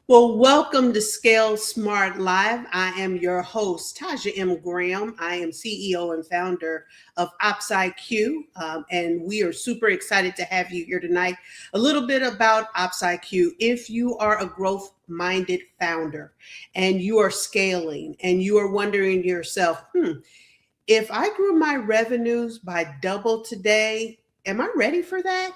Well, welcome to Scale Smart Live. I am your host, Taja M. Graham. I am CEO and founder of OpsIQ, and we are super excited to have you here tonight. A little bit about OpsIQ. If you are a growth-minded founder and you are scaling and you are wondering to yourself, if I grew my revenues by double today, am I ready for that?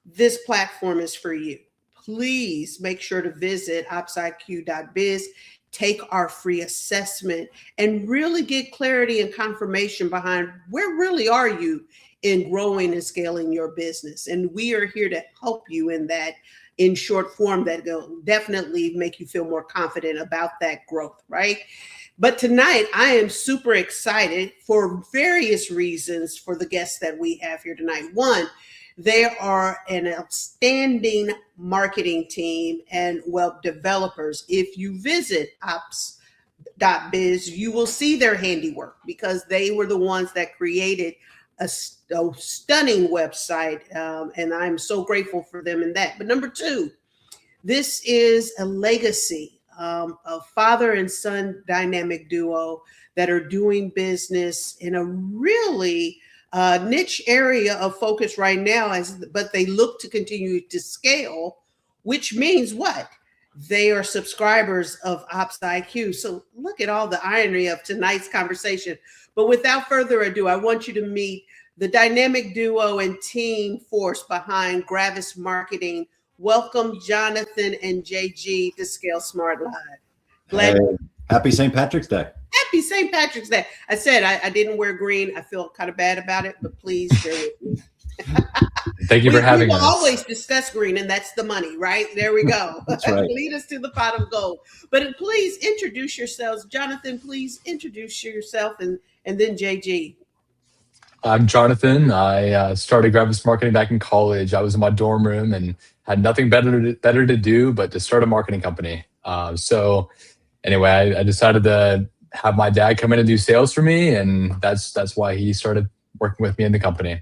This platform is for you. Please make sure to visit opsiq.biz, take our free assessment, and really get clarity and confirmation behind where really are you in growing and scaling your business. And we are here to help you in that in short form that will definitely make you feel more confident about that growth, right? But tonight, I am super excited for various reasons for the guests that we have here tonight. One, they are an outstanding marketing team and web developers. If you visit ops.biz, you will see their handiwork because they were the ones that created a stunning website. And I'm so grateful for them in that. But number two, this is a legacy, a father and son dynamic duo that are doing business in a really niche area of focus right now, but they look to continue to scale, which means what? They are subscribers of OpsIQ. So look at all the irony of tonight's conversation. But without further ado, I want you to meet the dynamic duo and team force behind Graviss Marketing. Welcome, Jonathan and JG, to Scale Smart Live. Happy St. Patrick's Day. Happy St. Patrick's Day. I said I didn't wear green. I feel kind of bad about it, but please bear with me. Thank you for having us. We always discuss green, and that's the money, right? There we go. That's right. Lead us to the pot of gold. But please introduce yourselves. Jonathan, please introduce yourself, and then JG. I'm Jonathan. I started Graviss Marketing back in college. I was in my dorm room and had nothing better to do but to start a marketing company. So anyway, I decided to have my dad come in and do sales for me, and that's why he started working with me in the company.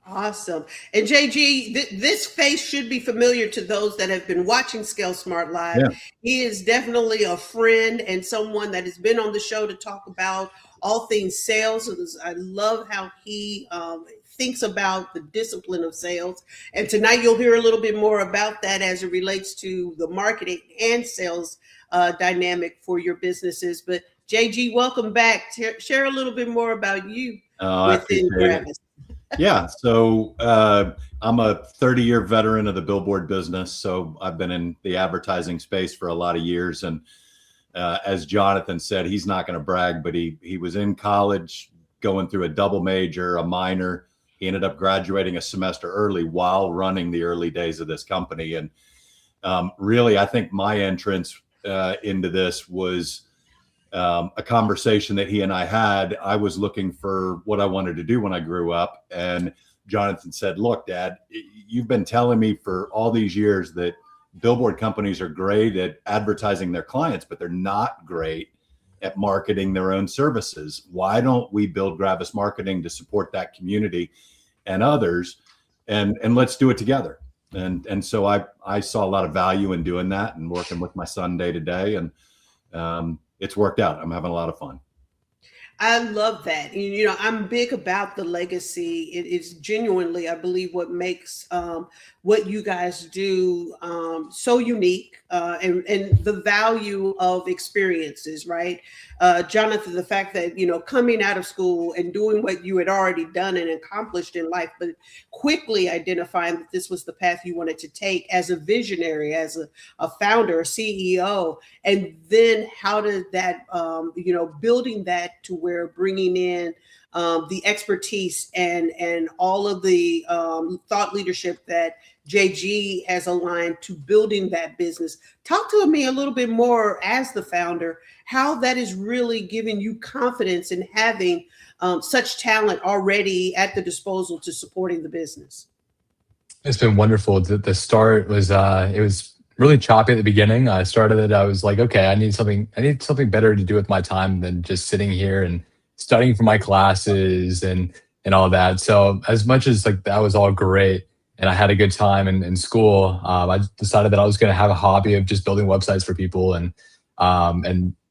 Awesome. And JG, this face should be familiar to those that have been watching Scale Smart Live. Yeah. He is definitely a friend and someone that has been on the show to talk about all things sales. I love how he thinks about the discipline of sales. And tonight you'll hear a little bit more about that as it relates to the marketing and sales dynamic for your businesses. But JG, welcome back. Share a little bit more about you within Graviss. Yeah, so I'm a 30-year veteran of the billboard business. So I've been in the advertising space for a lot of years. And as Jonathan said, he's not going to brag, but he was in college going through a double major, a minor. He ended up graduating a semester early while running the early days of this company. And really, I think my entrance into this was a conversation that he and I had. I was looking for what I wanted to do when I grew up. And Jonathan said, look, Dad, you've been telling me for all these years that billboard companies are great at advertising their clients, but they're not great at marketing their own services. Why don't we build Graviss Marketing to support that community and others? And let's do it together. And so I saw a lot of value in doing that and working with my son day to day. And it's worked out. I'm having a lot of fun. I love that. You know, I'm big about the legacy. It is genuinely, I believe, what makes what you guys do so unique and the value of experiences, right? Jonathan, the fact that, you know, coming out of school and doing what you had already done and accomplished in life, but quickly identifying that this was the path you wanted to take as a visionary, as a founder, a CEO, and then how did that, you know, building that to where bringing in the expertise and all of the thought leadership that JG has aligned to building that business. Talk to me a little bit more as the founder, how that is really giving you confidence in having such talent already at the disposal to supporting the business. It's been wonderful. The start was, it was really choppy at the beginning. I started it, I was like, okay, I need something better to do with my time than just sitting here and studying for my classes and all that. So as much as like that was all great, and I had a good time in school, I decided that I was going to have a hobby of just building websites for people. And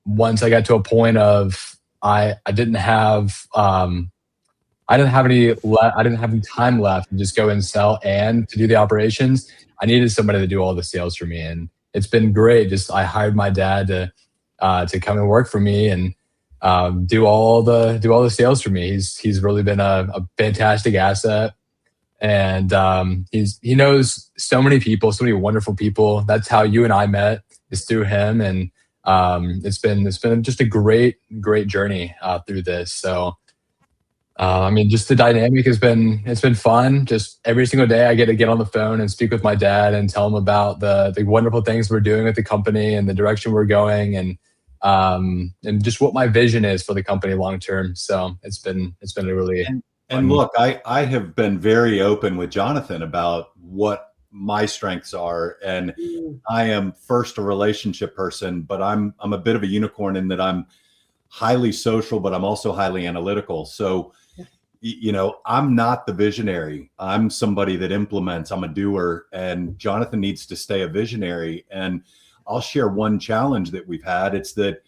once I got to a point of I didn't have I didn't have any time left to just go and sell and to do the operations. I needed somebody to do all the sales for me, and it's been great. Just I hired my dad to come and work for me and do all the sales for me. He's really been a fantastic asset, and he knows so many people, so many wonderful people. That's how you and I met, is through him, and it's been just a great journey through this. So. I mean, just the dynamic it's been fun. Just every single day I get to get on the phone and speak with my dad and tell him about the wonderful things we're doing with the company and the direction we're going, and just what my vision is for the company long term. So it's been a really and look, I have been very open with Jonathan about what my strengths are, and I am first a relationship person, but I'm a bit of a unicorn in that I'm highly social, but I'm also highly analytical. So, I'm not the visionary. I'm somebody that implements. I'm a doer, and Jonathan needs to stay a visionary. And I'll share one challenge that we've had. It's that,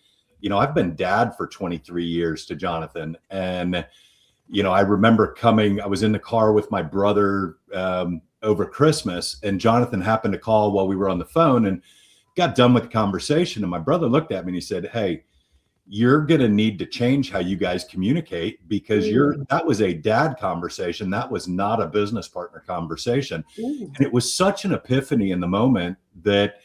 I've been dad for 23 years to Jonathan. And, I remember I was in the car with my brother over Christmas, and Jonathan happened to call while we were on the phone and got done with the conversation. And my brother looked at me and he said, "Hey, you're going to need to change how you guys communicate, because that was a dad conversation. That was not a business partner conversation." And it was such an epiphany in the moment that,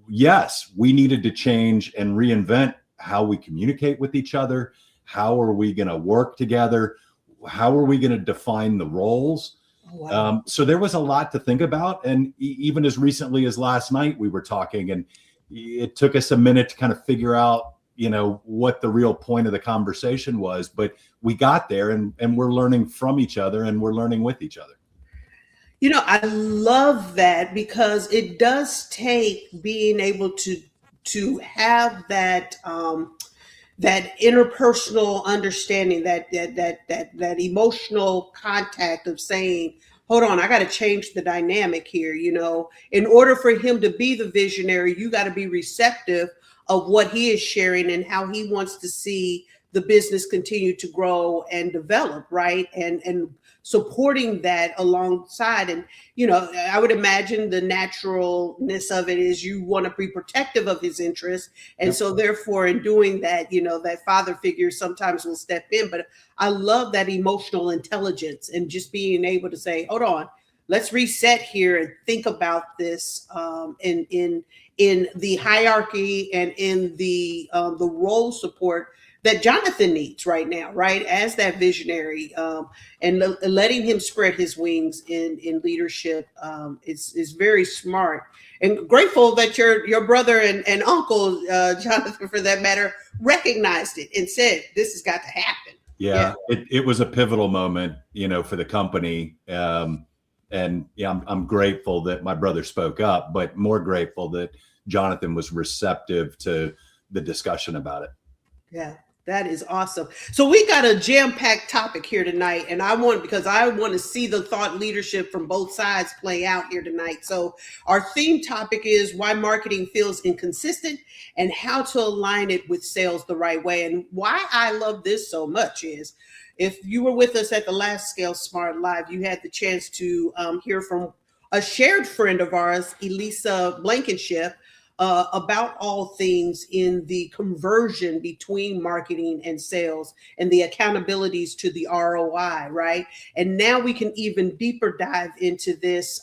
yes, we needed to change and reinvent how we communicate with each other. How are we going to work together? How are we going to define the roles? Wow. So there was a lot to think about. And even as recently as last night, we were talking, and it took us a minute to kind of figure out, what the real point of the conversation was, but we got there, and we're learning from each other, and we're learning with each other. I love that, because it does take being able to have that that interpersonal understanding, that emotional contact of saying, hold on, I got to change the dynamic here. In order for him to be the visionary, you got to be receptive of what he is sharing and how he wants to see the business continue to grow and develop, right? And supporting that alongside. And, I would imagine the naturalness of it is you want to be protective of his interests. And so therefore, in doing that, that father figure sometimes will step in. But I love that emotional intelligence and just being able to say, hold on, let's reset here and think about this in the hierarchy and in the role support that Jonathan needs right now, right, as that visionary, and letting him spread his wings in leadership is very smart. And grateful that your brother and uncle, Jonathan, for that matter, recognized it and said, this has got to happen. Yeah. It was a pivotal moment, for the company. And I'm grateful that my brother spoke up, but more grateful that Jonathan was receptive to the discussion about it. Yeah, that is awesome. So we got a jam-packed topic here tonight, and because I want to see the thought leadership from both sides play out here tonight. So our theme topic is why marketing feels inconsistent and how to align it with sales the right way. And why I love this so much is, if you were with us at the last Scale Smart Live, you had the chance to hear from a shared friend of ours, Elisa Blankenship, about all things in the conversion between marketing and sales and the accountabilities to the ROI, right? And now we can even deeper dive into this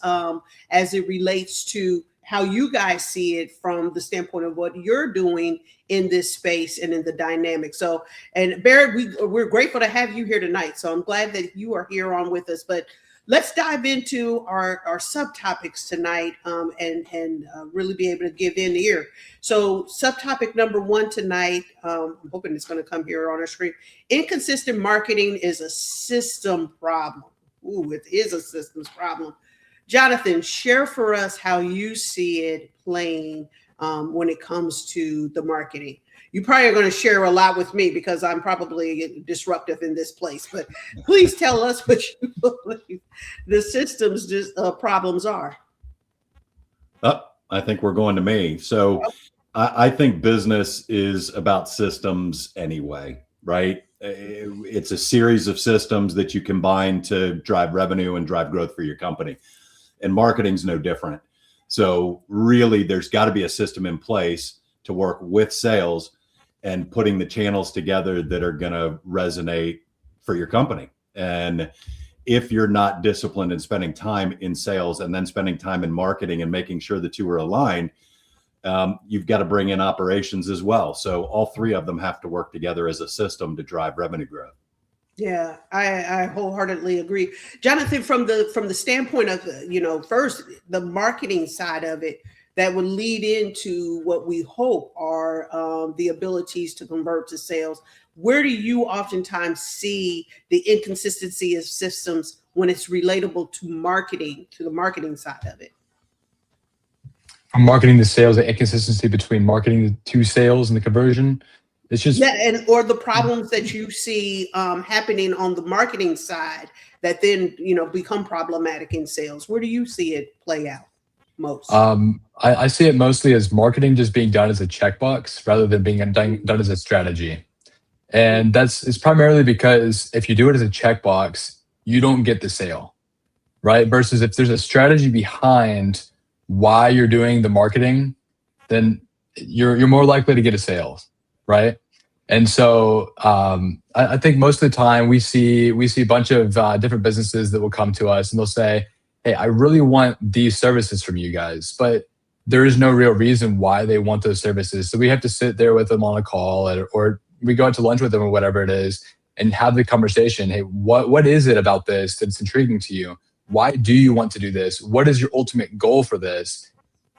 as it relates to how you guys see it from the standpoint of what you're doing in this space and in the dynamic. So, and Barrett, we're grateful to have you here tonight. So I'm glad that you are here on with us, but let's dive into our subtopics tonight and really be able to give in ear. So subtopic number one tonight, I'm hoping it's going to come here on our screen. Inconsistent marketing is a system problem. Ooh, it is a systems problem. Jonathan, share for us how you see it playing when it comes to the marketing. You probably are going to share a lot with me because I'm probably disruptive in this place, but please tell us what you believe the systems problems are. I think we're going to me. So I think business is about systems anyway, right? It's a series of systems that you combine to drive revenue and drive growth for your company. And marketing's no different. So really, there's got to be a system in place to work with sales and putting the channels together that are going to resonate for your company. And if you're not disciplined in spending time in sales and then spending time in marketing and making sure the two are aligned, you've got to bring in operations as well. So all three of them have to work together as a system to drive revenue growth. Yeah, I wholeheartedly agree, Jonathan. From the standpoint of first the marketing side of it, that would lead into what we hope are the abilities to convert to sales. Where do you oftentimes see the inconsistency of systems when it's relatable to marketing, to the marketing side of it? From marketing to sales, the inconsistency between marketing to sales and the conversion. It's just or the problems that you see happening on the marketing side that then become problematic in sales. Where do you see it play out most? I see it mostly as marketing just being done as a checkbox rather than being done as a strategy, and it's primarily because if you do it as a checkbox, you don't get the sale, right? Versus if there's a strategy behind why you're doing the marketing, then you're more likely to get a sale. Right. And so I think most of the time we see a bunch of different businesses that will come to us and they'll say, hey, I really want these services from you guys, but there is no real reason why they want those services. So we have to sit there with them on a call or we go out to lunch with them or whatever it is and have the conversation. Hey, what is it about this that's intriguing to you? Why do you want to do this? What is your ultimate goal for this?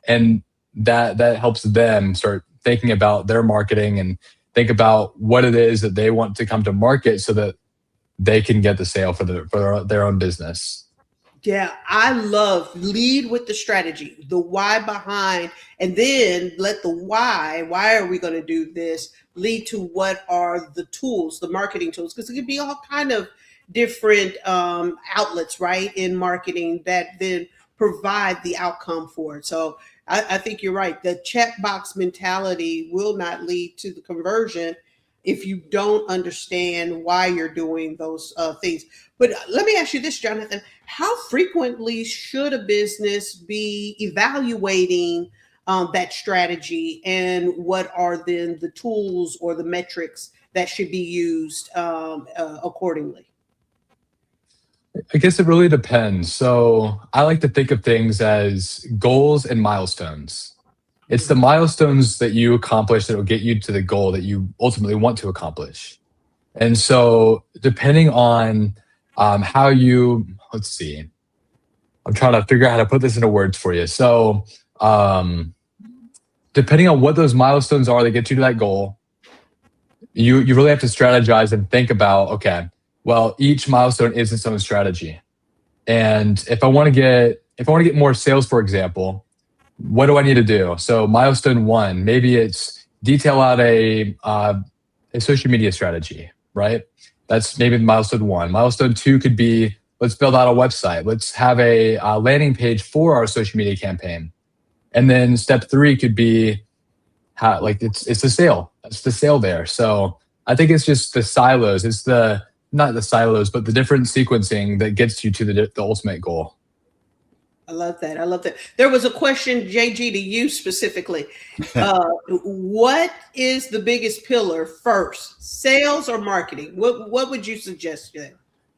And that helps them start thinking about their marketing and think about what it is that they want to come to market so that they can get the sale for their own business. Yeah, I love lead with the strategy, the why behind, and then let the why are we going to do this, lead to what are the tools, the marketing tools, because it could be all kind of different outlets, right, in marketing that then provide the outcome for it. So I think you're right. The checkbox mentality will not lead to the conversion if you don't understand why you're doing those things. But let me ask you this, Jonathan. How frequently should a business be evaluating that strategy, and what are then the tools or the metrics that should be used accordingly? I guess it really depends. So I like to think of things as goals and milestones. It's the milestones that you accomplish that will get you to the goal that you ultimately want to accomplish. And so depending on how you, let's see, I'm trying to figure out how to put this into words for you. So depending on what those milestones are that get you to that goal, you really have to strategize and think about, okay, well, each milestone is its own strategy. And if I want to get more sales, for example, what do I need to do? So milestone 1, maybe it's detail out a social media strategy, right? That's maybe milestone 1. Milestone 2 could be, let's build out a website. Let's have a landing page for our social media campaign. And then step 3 could be it's the sale. That's the sale there. So I think it's just the silos. It's not the silos, but the different sequencing that gets you to the ultimate goal. I love that. I love that. There was a question, JG, to you specifically. What is the biggest pillar first, sales or marketing? What would you suggest then?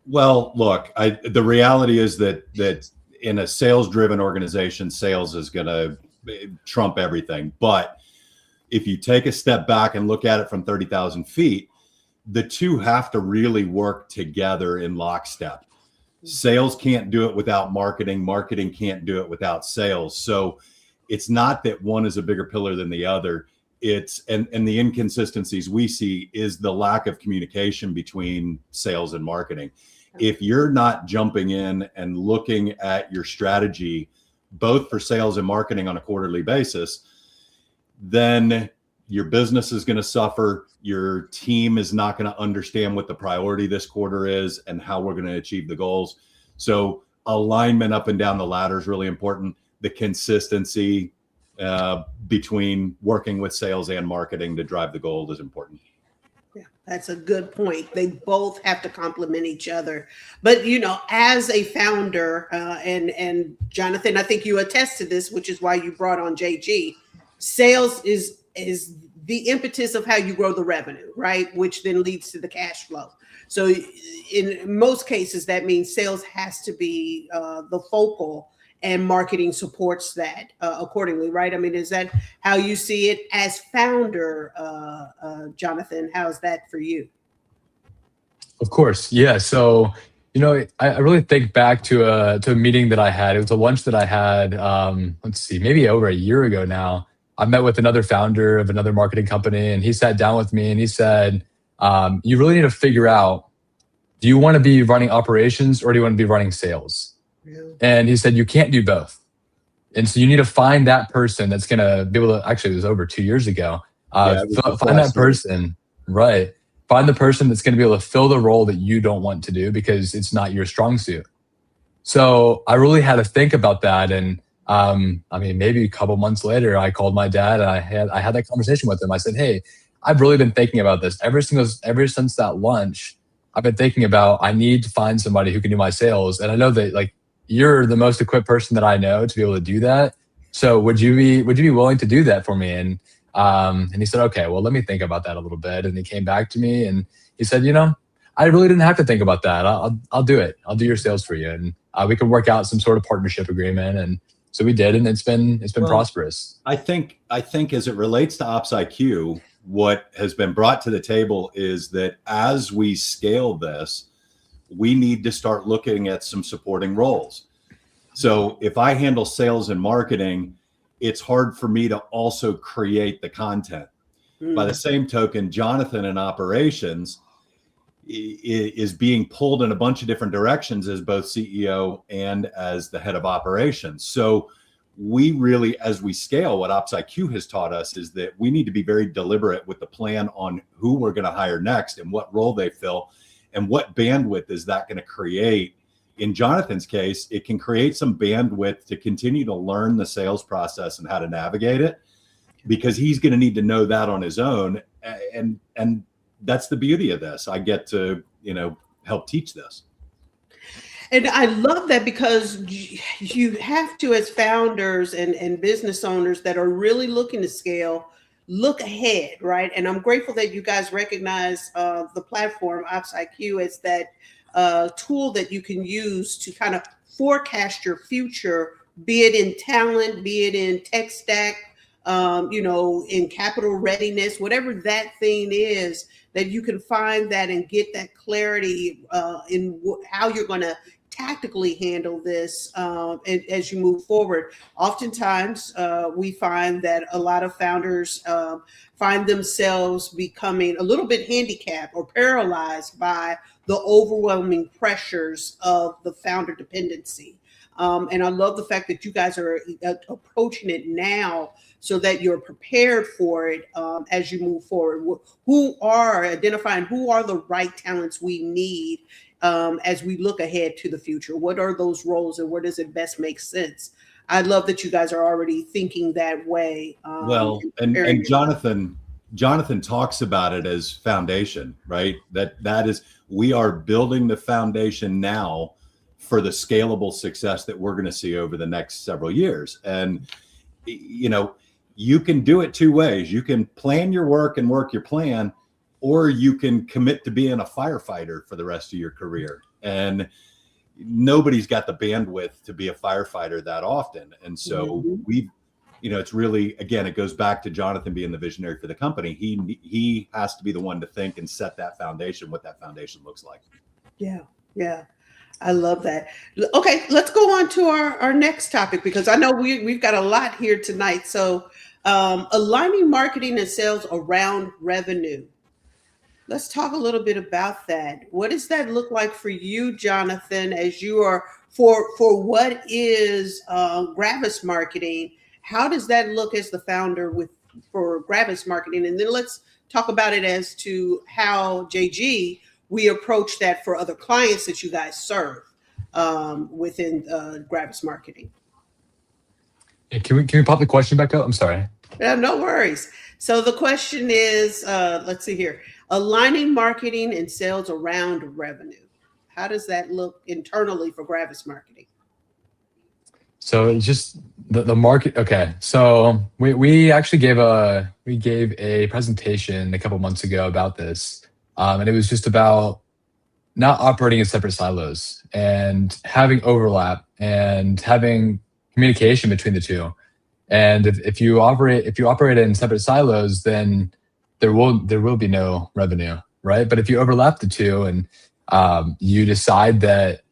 Well, look, the reality is that in a sales-driven organization, sales is going to trump everything. But if you take a step back and look at it from 30,000 feet, the two have to really work together in lockstep. Sales can't do it without marketing. Marketing can't do it without sales. So it's not that one is a bigger pillar than the other. And the inconsistencies we see is the lack of communication between sales and marketing. If you're not jumping in and looking at your strategy, both for sales and marketing on a quarterly basis, then your business is going to suffer. Your team is not going to understand what the priority this quarter is and how we're going to achieve the goals. So alignment up and down the ladder is really important. The consistency between working with sales and marketing to drive the goal is important. Yeah, that's a good point. They both have to complement each other. But as a founder, and Jonathan, I think you attest to this, which is why you brought on JG. Sales is the impetus of how you grow the revenue, right? Which then leads to the cash flow. So in most cases, that means sales has to be the focal, and marketing supports that accordingly, right? I mean, is that how you see it as founder, Jonathan? How's that for you? Of course, yeah. So, I really think back to a meeting that I had. It was a lunch that I had, let's see, maybe over a year ago now. I met with another founder of another marketing company, and he sat down with me and he said, you really need to figure out, do you want to be running operations or do you want to be running sales? Yeah. And he said, you can't do both. And so you need to find that person that's going to be able to, actually, it was over 2 years ago. Find that person, right? Find the person that's going to be able to fill the role that you don't want to do because it's not your strong suit. So I really had to think about that. And maybe a couple months later, I called my dad and I had that conversation with him. I said, hey, I've really been thinking about this ever since that lunch. I've been thinking about, I need to find somebody who can do my sales. And I know that you're the most equipped person that I know to be able to do that. So would you be willing to do that for me? And he said, okay, well, let me think about that a little bit. And he came back to me and he said, I really didn't have to think about that. I'll do it. I'll do your sales for you. And we can work out some sort of partnership agreement. And so we did, and it's been prosperous. I think as it relates to Ops IQ, what has been brought to the table is that as we scale this, we need to start looking at some supporting roles. So if I handle sales and marketing, it's hard for me to also create the content. By the same token, Jonathan in operations is being pulled in a bunch of different directions as both CEO and as the head of operations. So we really, as we scale, what Ops IQ has taught us is that we need to be very deliberate with the plan on who we're going to hire next and what role they fill and what bandwidth is that going to create. In Jonathan's case, it can create some bandwidth to continue to learn the sales process and how to navigate it, because he's going to need to know that on his own. And that's the beauty of this. I get to, help teach this. And I love that, because you have to, as founders and business owners that are really looking to scale, look ahead, right? And I'm grateful that you guys recognize the platform Ops IQ as that tool that you can use to kind of forecast your future, be it in talent, be it in tech stack, in capital readiness, whatever that thing is, that you can find that and get that clarity in how you're going to tactically handle this as you move forward. Oftentimes, we find that a lot of founders find themselves becoming a little bit handicapped or paralyzed by the overwhelming pressures of the founder dependency. And I love the fact that you guys are approaching it now so that you're prepared for it as you move forward. Identifying who are the right talents we need as we look ahead to the future. What are those roles and where does it best make sense? I love that you guys are already thinking that way. And Jonathan talks about it as foundation, right? That is, we are building the foundation now for the scalable success that we're going to see over the next several years. And, you can do it two ways. You can plan your work and work your plan, or you can commit to being a firefighter for the rest of your career. And nobody's got the bandwidth to be a firefighter that often. And so it's really, again, it goes back to Jonathan being the visionary for the company. He has to be the one to think and set that foundation, what that foundation looks like. Yeah. I love that. Okay, let's go on to our next topic, because I know we've got a lot here tonight. So aligning marketing and sales around revenue. Let's talk a little bit about that. What does that look like for you, Jonathan, as you are for what is Graviss Marketing? How does that look as the founder with for Graviss Marketing, and then let's talk about it as to how JG we approach that for other clients that you guys serve within Graviss Marketing. Can we pop the question back up? I'm sorry. Yeah, no worries. So the question is, let's see here, aligning marketing and sales around revenue. How does that look internally for Graviss Marketing? So it's just the market. Okay, so we actually gave a presentation a couple months ago about this, and it was just about not operating in separate silos and having overlap and having communication between the two. And if you operate in separate silos, then there will be no revenue, right? But if you overlap the two and you decide that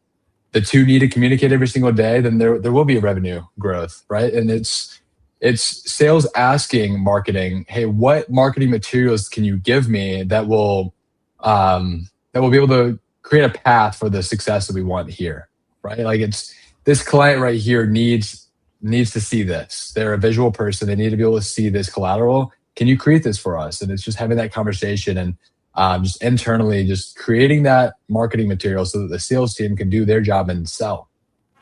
the two need to communicate every single day, then there will be a revenue growth, right? And it's sales asking marketing, hey, what marketing materials can you give me that will be able to create a path for the success that we want here, right? Like it's this client right here needs to see this. They're a visual person. They need to be able to see this collateral. Can you create this for us? And it's just having that conversation and just internally just creating that marketing material so that the sales team can do their job and sell.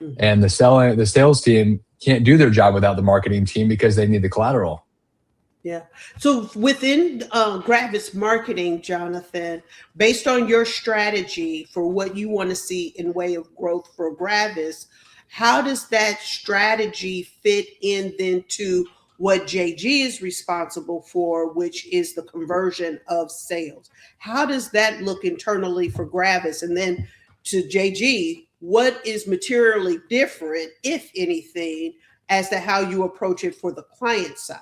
Mm-hmm. And the sales team can't do their job without the marketing team because they need the collateral. Yeah. So within Graviss Marketing, Jonathan, based on your strategy for what you want to see in way of growth for Graviss, how does that strategy fit in then to what JG is responsible for, which is the conversion of sales? How does that look internally for Graviss? And then to JG, what is materially different, if anything, as to how you approach it for the client side?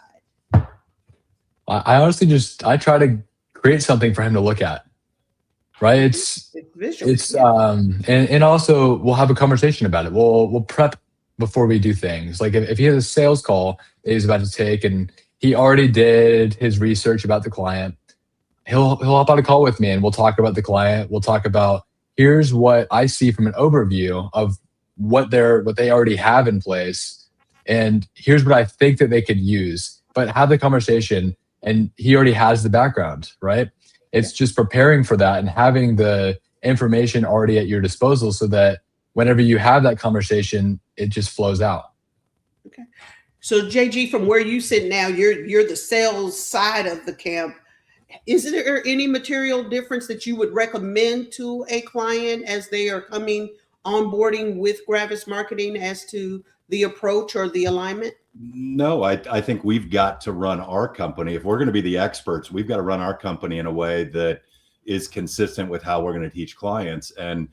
I honestly I try to create something for him to look at. Right. It's visual. And also we'll have a conversation about it. We'll prep before we do things. Like if he has a sales call that he's about to take and he already did his research about the client, he'll hop on a call with me and we'll talk about the client. We'll talk about here's what I see from an overview of what they already have in place. And here's what I think that they could use, but have the conversation and he already has the background, right? It's just preparing for that and having the information already at your disposal so that whenever you have that conversation, it just flows out. Okay. So JG, from where you sit now, you're the sales side of the camp. Is there any material difference that you would recommend to a client as they are coming onboarding with Graviss Marketing as to the approach or the alignment? No, I think we've got to run our company. If we're going to be the experts, we've got to run our company in a way that is consistent with how we're going to teach clients. And,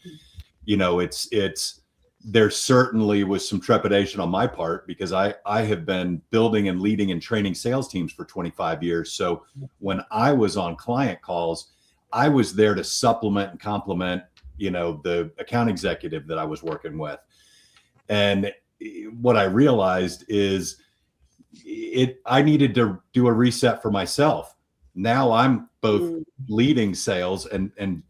you know, there certainly was some trepidation on my part because I have been building and leading and training sales teams for 25 years. So when I was on client calls, I was there to supplement and complement, you know, the account executive that I was working with. And what I realized is I needed to do a reset for myself. Now I'm both leading sales and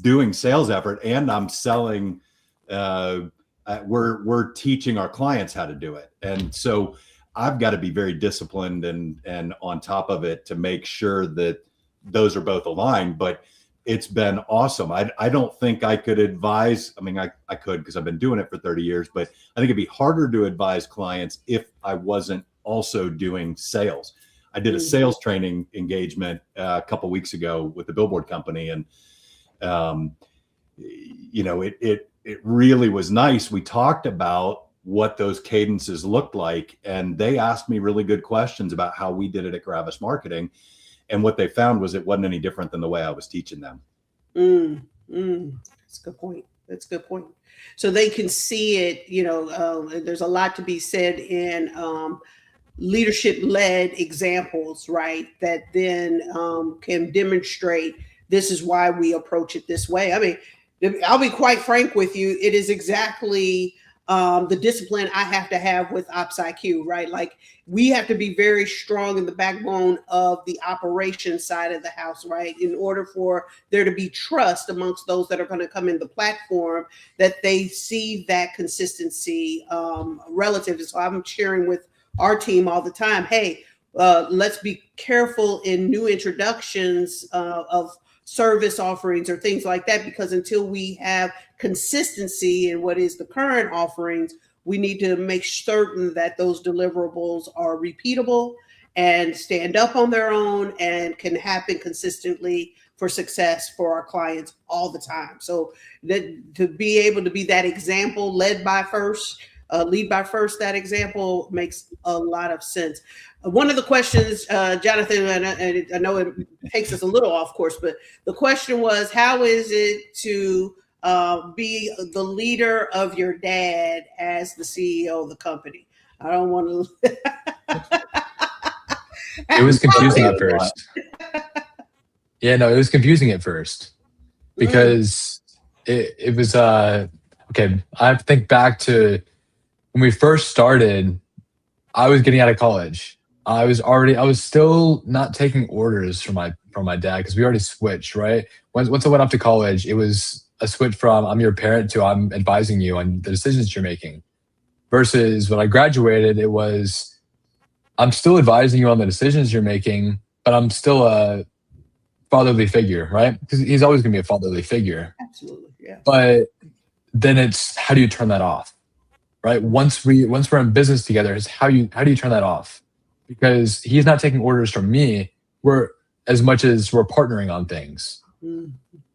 doing sales effort, and I'm selling. We're teaching our clients how to do it. And so I've got to be very disciplined and on top of it to make sure that those are both aligned. But it's been awesome. I don't think I could advise. I mean, I could because I've been doing it for 30 years, but I think it'd be harder to advise clients if I wasn't also doing sales. I did a sales training engagement a couple of weeks ago with the billboard company. And, you know, it really was nice. We talked about what those cadences looked like, and they asked me really good questions about how we did it at Graviss Marketing. And what they found was it wasn't any different than the way I was teaching them. That's a good point. That's a good point. So they can see it, you know, there's a lot to be said in leadership-led examples, right? That then can demonstrate this is why we approach it this way. I mean, I'll be quite frank with you. It is exactly the discipline I have to have with OpsIQ, right? Like we have to be very strong in the backbone of the operation side of the house, right? In order for there to be trust amongst those that are going to come in the platform, that they see that consistency relative. So I'm sharing with our team all the time, hey, let's be careful in new introductions of service offerings or things like that, because until we have consistency in what is the current offerings, we need to make certain that those deliverables are repeatable and stand up on their own and can happen consistently for success for our clients all the time. So that to be able to be that example, lead by first, that example makes a lot of sense. One of the questions, Jonathan, and I know it takes us a little off course, but the question was, how is it to be the leader of your dad as the CEO of the company? I don't want to. It was confusing at first. Yeah, no, it was confusing at first because it was okay. I have to think back to when we first started. I was getting out of college. I was still not taking orders from my dad because we already switched, right? Once I went off to college, it was a switch from I'm your parent to I'm advising you on the decisions you're making. Versus when I graduated, it was I'm still advising you on the decisions you're making, but I'm still a fatherly figure, right? Because he's always going to be a fatherly figure. Absolutely, yeah. But then it's how do you turn that off, right? Once we're in business together, is how do you turn that off? Because he's not taking orders from me. We're as much as we're partnering on things.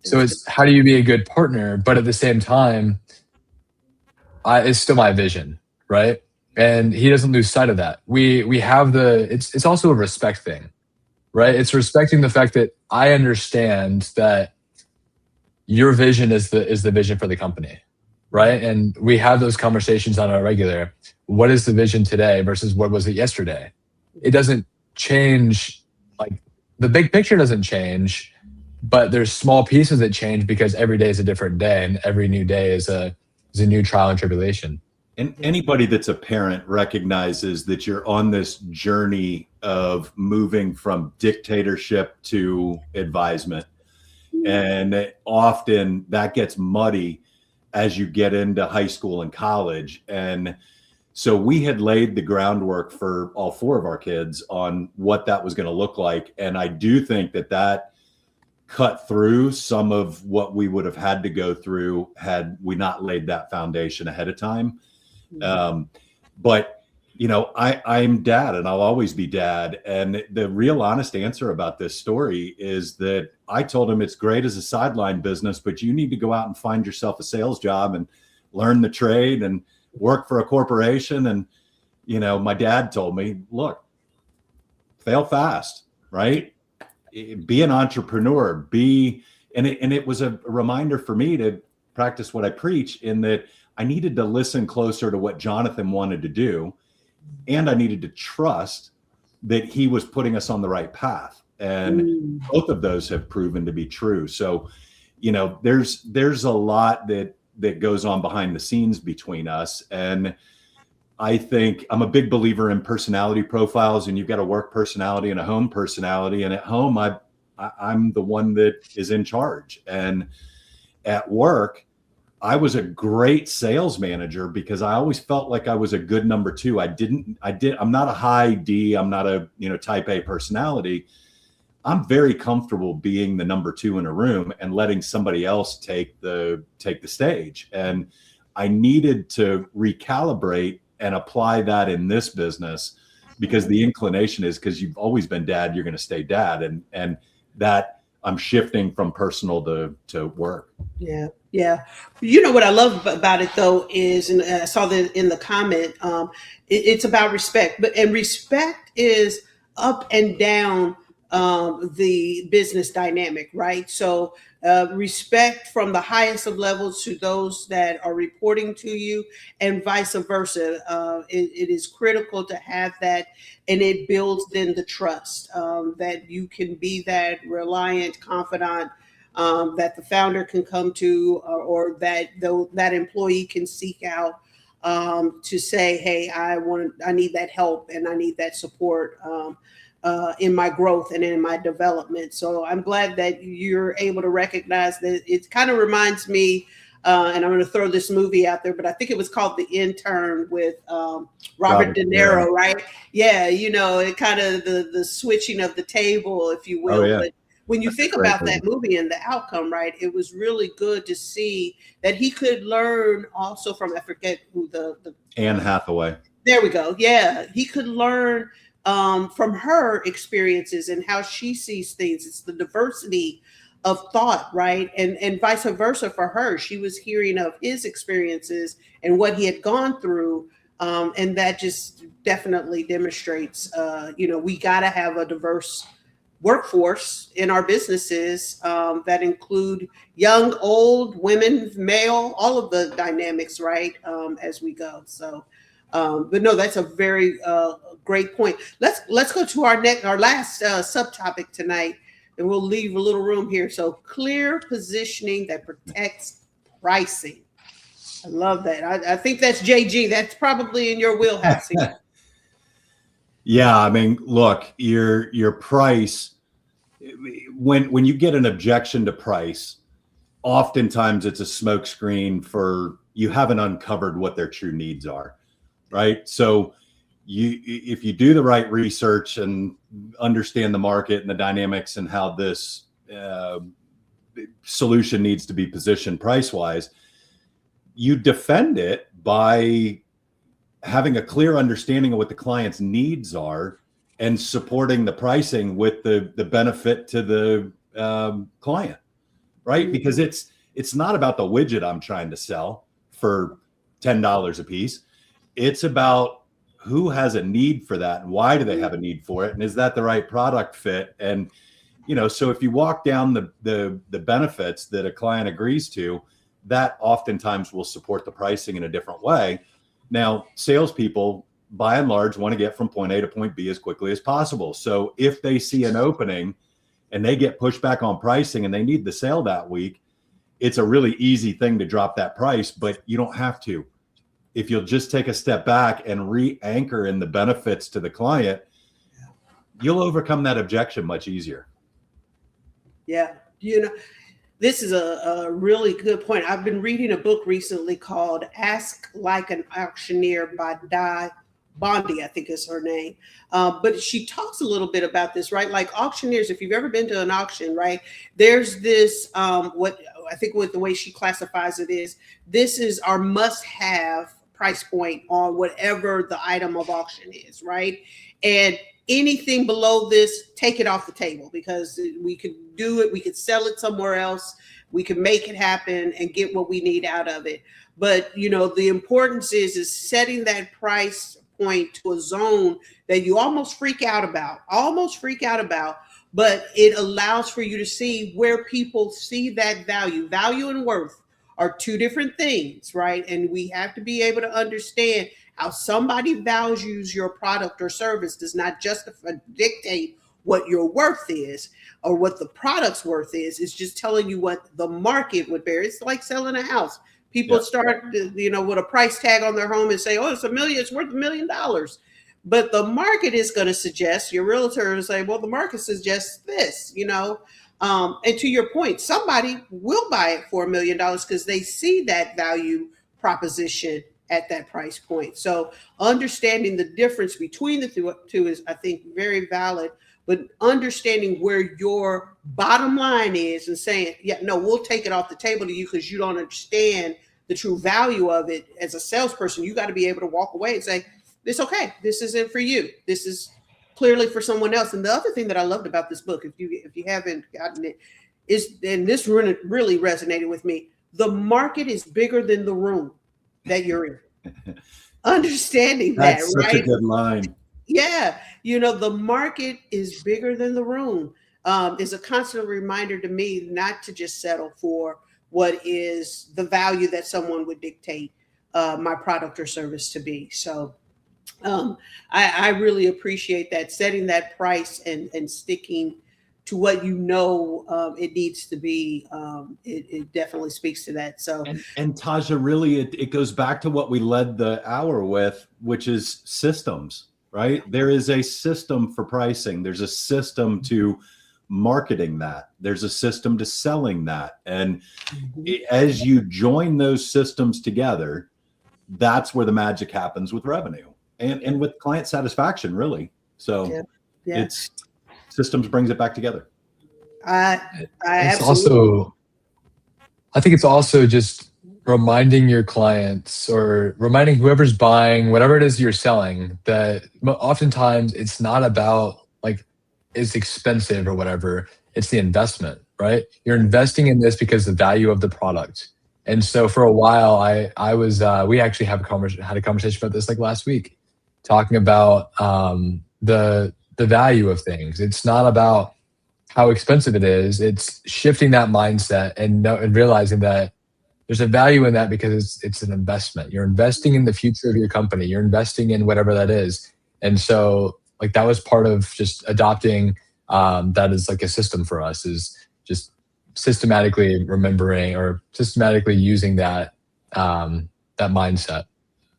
So it's how do you be a good partner, but at the same time, it's still my vision, right? And he doesn't lose sight of that. We have it's also a respect thing, right? It's respecting the fact that I understand that your vision is the vision for the company, right? And we have those conversations on a regular. What is the vision today versus what was it yesterday? It doesn't change, like the big picture doesn't change, but there's small pieces that change because every day is a different day and every new day is a new trial and tribulation. And anybody that's a parent recognizes that you're on this journey of moving from dictatorship to advisement. And often that gets muddy as you get into high school and college. And so we had laid the groundwork for all four of our kids on what that was going to look like. And I do think that cut through some of what we would have had to go through had we not laid that foundation ahead of time. But you know, I'm dad and I'll always be dad. And the real honest answer about this story is that I told him it's great as a sideline business, but you need to go out and find yourself a sales job and learn the trade and work for a corporation. And, you know, my dad told me, look, fail fast, right? Be an entrepreneur, and it was a reminder for me to practice what I preach, in that I needed to listen closer to what Jonathan wanted to do. And I needed to trust that he was putting us on the right path. And both of those have proven to be true. So, you know, there's a lot that goes on behind the scenes between us. And I think I'm a big believer in personality profiles, and you've got a work personality and a home personality. And at home, I'm the one that is in charge. And at work, I was a great sales manager because I always felt like I was a good number two. I'm not a high D. I'm not a, type A personality. I'm very comfortable being the number two in a room and letting somebody else take the stage. And I needed to recalibrate and apply that in this business, because the inclination is, because you've always been dad, you're going to stay dad. And that I'm shifting from personal to work. Yeah. Yeah. You know, what I love about it though is, and I saw that in the comment, it's about respect, and respect is up and down the business dynamic, right? So respect from the highest of levels to those that are reporting to you, and vice versa. It is critical to have that, and it builds then the trust that you can be that reliant confidant that the founder can come to, or that that employee can seek out to say, hey, I need that help and I need that support in my growth and in my development. So I'm glad that you're able to recognize that. It kind of reminds me and I'm going to throw this movie out there, but I think it was called The Intern with Robert De Niro. Niro, right? Yeah, it kind of the switching of the table, if you will. Oh, yeah. But when you think Great about movie. that movie and the outcome, right, it was really good to see that he could learn also from, I forget who the Anne Hathaway. There we go. Yeah, he could learn from her experiences and how she sees things. It's the diversity of thought, right? And vice versa for her. She was hearing of his experiences and what he had gone through. And that just definitely demonstrates, we got to have a diverse workforce in our businesses that include young, old, women, male, all of the dynamics, right? As we go. So, but no, that's a very great point. Let's go to our last subtopic tonight, and we'll leave a little room here. So, clear positioning that protects pricing. I love that. I think that's JG. That's probably in your wheelhouse here. Yeah, I mean, look, your price, when you get an objection to price, oftentimes it's a smokescreen for you haven't uncovered what their true needs are, right? So if you do the right research and understand the market and the dynamics and how this solution needs to be positioned price-wise, you defend it by having a clear understanding of what the client's needs are and supporting the pricing with the benefit to the client, right? Mm-hmm. Because it's not about the widget I'm trying to sell for $10 a piece. It's about who has a need for that and why do they have a need for it, and is that the right product fit? And so if you walk down the benefits that a client agrees to, that oftentimes will support the pricing in a different way. Now, salespeople, by and large, want to get from point A to point B as quickly as possible. So if they see an opening and they get pushback on pricing and they need the sale that week, it's a really easy thing to drop that price, but you don't have to. If you'll just take a step back and re-anchor in the benefits to the client, you'll overcome that objection much easier. Yeah. This is a really good point. I've been reading a book recently called Ask Like an Auctioneer by Di Bondi, I think is her name. But she talks a little bit about this, right? Like auctioneers, if you've ever been to an auction, right? There's this, what I think what the way she classifies it is, this is our must-have price point on whatever the item of auction is, right? And anything below this, take it off the table, because we could do it. We could sell it somewhere else. We could make it happen and get what we need out of it. But, the importance is setting that price point to a zone that you almost freak out about, but it allows for you to see where people see that value. Value and worth are two different things, right? And we have to be able to understand how somebody values your product or service does not dictate what your worth is or what the product's worth is. It's just telling you what the market would bear. It's like selling a house. People start, with a price tag on their home and say, oh, it's worth $1 million. But the market is going to suggest, your realtor will say, well, the market suggests this, and to your point, somebody will buy it for $1 million because they see that value proposition at that price point. So understanding the difference between the two is, I think, very valid, but understanding where your bottom line is and saying, yeah, no, we'll take it off the table to you because you don't understand the true value of it. As a salesperson, you got to be able to walk away and say, it's okay. This isn't for you. This is clearly for someone else. And the other thing that I loved about this book, if you haven't gotten it, is, and this really resonated with me, the market is bigger than the room that you're in. Understanding that, That's right? Such a good line. Yeah. The market is bigger than the room. Is a constant reminder to me not to just settle for what is the value that someone would dictate my product or service to be. So I really appreciate that, setting that price and sticking to what it needs to be. It definitely speaks to that. So and Taja, really, it goes back to what we led the hour with, which is systems, right? There is a system for pricing. There's a system to marketing that. There's a system to selling that. And Mhm. as you join those systems together, that's where the magic happens with revenue and with client satisfaction, really. So Yeah. Yeah. it's systems brings it back together. I I It's absolutely. also, I think it's also just reminding your clients or reminding whoever's buying whatever it is you're selling that oftentimes it's not about like it's expensive or whatever. It's the investment, right? You're investing in this because the value of the product. And so for a while, I was we actually had a conversation about this like last week, talking about the value of things. It's not about how expensive it is. It's shifting that mindset and realizing that there's a value in that because it's an investment. You're investing in the future of your company. You're investing in whatever that is. And so like that was part of just adopting that as like a system for us is just systematically remembering or systematically using that mindset.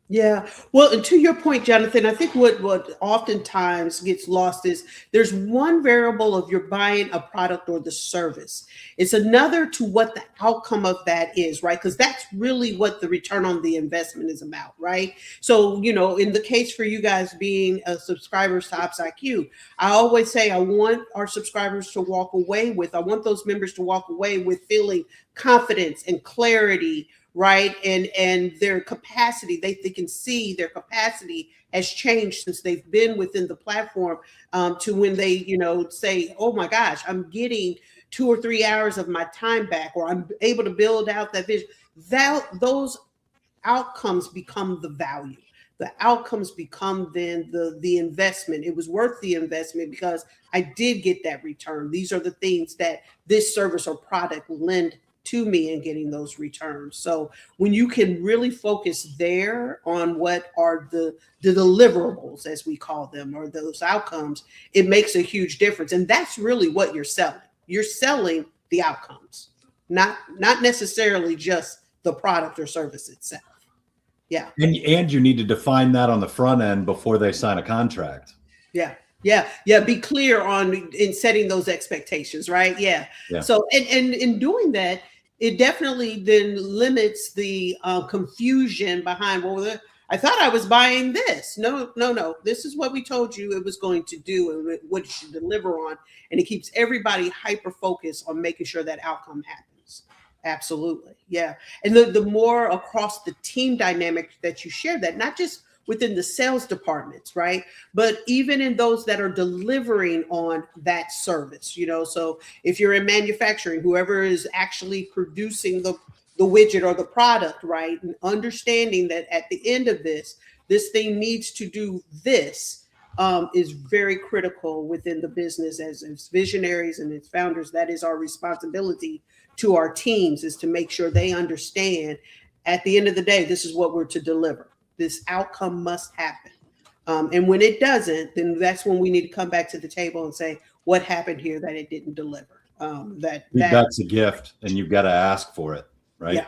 Yeah. Well, and to your point, Jonathan, I think what oftentimes gets lost is there's one variable of you're buying a product or the service. It's another to what the outcome of that is, right? Because that's really what the return on the investment is about, right? So, in the case for you guys being subscribers to OpsIQ, I always say I want our subscribers to walk away with, I want those members to walk away with feeling confidence and clarity, right? And their capacity, they can see their capacity has changed since they've been within the platform, to when they say, oh my gosh, I'm getting 2 or 3 hours of my time back, or I'm able to build out that vision. That those outcomes become the value. The outcomes become then the investment. It was worth the investment because I did get that return. These are the things that this service or product will lend to me in getting those returns. So when you can really focus there on what are the deliverables, as we call them, or those outcomes, it makes a huge difference. And that's really what you're selling. You're selling the outcomes, not necessarily just the product or service itself. Yeah. And you need to define that on the front end before they sign a contract. Yeah. Yeah. Be clear on in setting those expectations, right? Yeah. Yeah. So and in doing that, it definitely then limits the confusion behind, well, I thought I was buying this. No, no, no. This is what we told you it was going to do and what it should deliver on. And it keeps everybody hyper focused on making sure that outcome happens. Absolutely. Yeah. And the more across the team dynamic that you share that, not just within the sales departments, right? But even in those that are delivering on that service, so if you're in manufacturing, whoever is actually producing the widget or the product, right? And understanding that at the end of this thing needs to do this, is very critical within the business as visionaries and as founders. That is our responsibility to our teams, is to make sure they understand at the end of the day, this is what we're to deliver. This outcome must happen. And when it doesn't, then that's when we need to come back to the table and say, what happened here that it didn't deliver? That's a gift and you've got to ask for it, right? Yeah.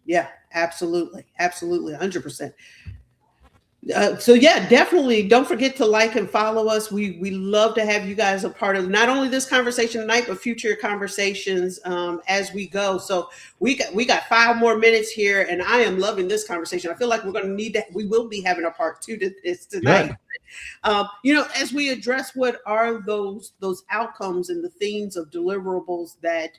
Yeah, absolutely. Absolutely. 100%. So yeah, definitely don't forget to like and follow us. We love to have you guys a part of not only this conversation tonight, but future conversations as we go. So we got 5 more minutes here, and I am loving this conversation. I feel like we will be having a part 2 to this tonight. As we address what are those outcomes and the themes of deliverables that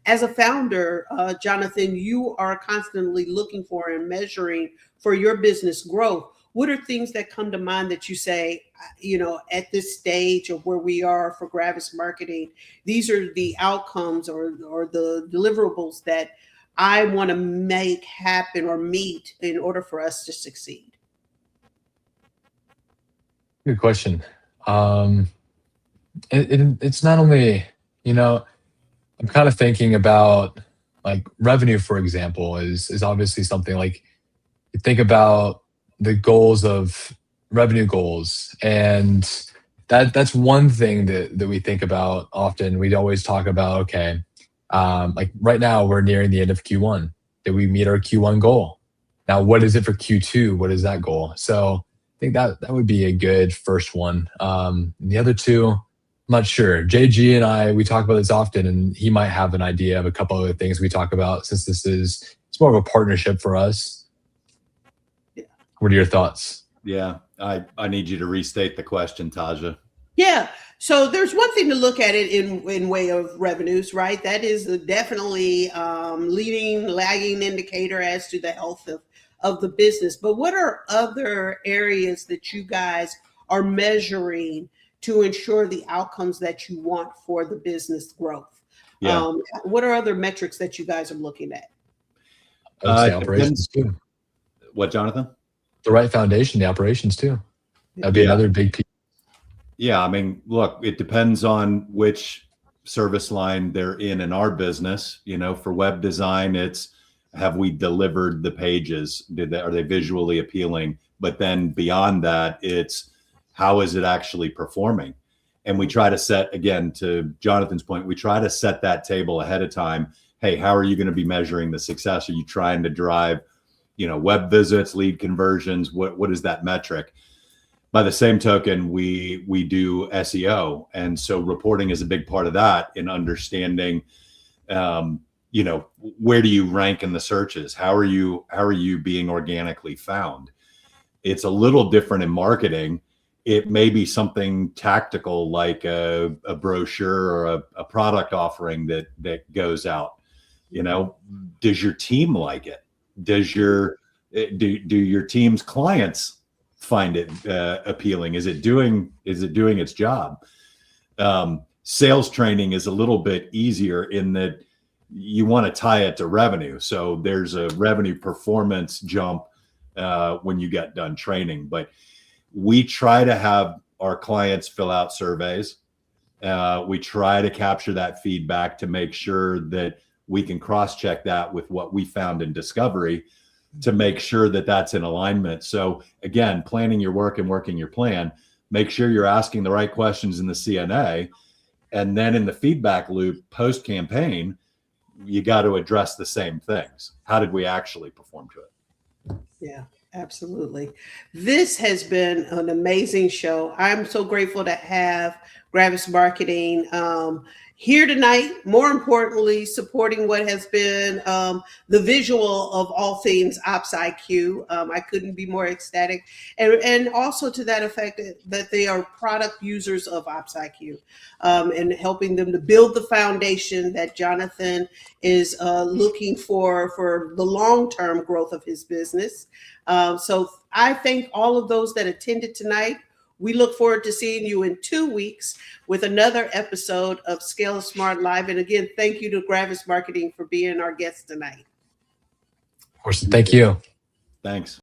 as a founder, Jonathan, you are constantly looking for and measuring for your business growth. What are things that come to mind that you say, at this stage of where we are for Graviss Marketing, these are the outcomes or the deliverables that I want to make happen or meet in order for us to succeed? Good question. It's not only, I'm kind of thinking about like revenue, for example, is obviously something like you think about the goals of revenue goals. And that's one thing that we think about often. We'd always talk about, okay, like right now we're nearing the end of Q1. Did we meet our Q1 goal? Now, what is it for Q2? What is that goal? So I think that would be a good first one. The other two, not sure. JG and I, we talk about this often, and he might have an idea of a couple other things we talk about since it's more of a partnership for us. What are your thoughts? Yeah, I need you to restate the question, Taja. Yeah. So there's one thing to look at it in way of revenues, right? That is definitely leading, lagging indicator as to the health of the business. But what are other areas that you guys are measuring to ensure the outcomes that you want for the business growth? Yeah. What are other metrics that you guys are looking at? I would say operations too. What, Jonathan? The right foundation, the operations too. That'd be another big piece. Yeah, I mean, look, it depends on which service line they're in our business. You know, for web design, it's have we delivered the pages? Are they visually appealing? But then beyond that, it's how is it actually performing? And we try to set, again, to Jonathan's point, we try to set that table ahead of time. Hey, how are you going to be measuring the success? Are you trying to drive, you know, web visits, lead conversions? What is that metric? By the same token, we do SEO, and so reporting is a big part of that in understanding, you know, where do you rank in the searches? How are you being organically found? It's a little different in marketing. It may be something tactical like a brochure or a product offering that goes out. You know, does your team like it? Does do your team's clients find it appealing? Is it doing its job? Sales training is a little bit easier in that you want to tie it to revenue. So there's a revenue performance jump when you get done training. But we try to have our clients fill out surveys. We try to capture that feedback to make sure that we can cross-check that with what we found in discovery to make sure that that's in alignment. So again, planning your work and working your plan, make sure you're asking the right questions in the CNA. And then in the feedback loop post-campaign, you got to address the same things. How did we actually perform to it? Yeah, absolutely. This has been an amazing show. I'm so grateful to have Graviss Marketing here tonight. More importantly, supporting what has been the visual of all things Ops IQ. I couldn't be more ecstatic. And also to that effect that they are product users of Ops IQ and helping them to build the foundation that Jonathan is looking for the long-term growth of his business. So I thank all of those that attended tonight. We look forward to seeing you in 2 weeks with another episode of Scale Smart Live. And again, thank you to Graviss Marketing for being our guest tonight. Of course, thank you. Thanks.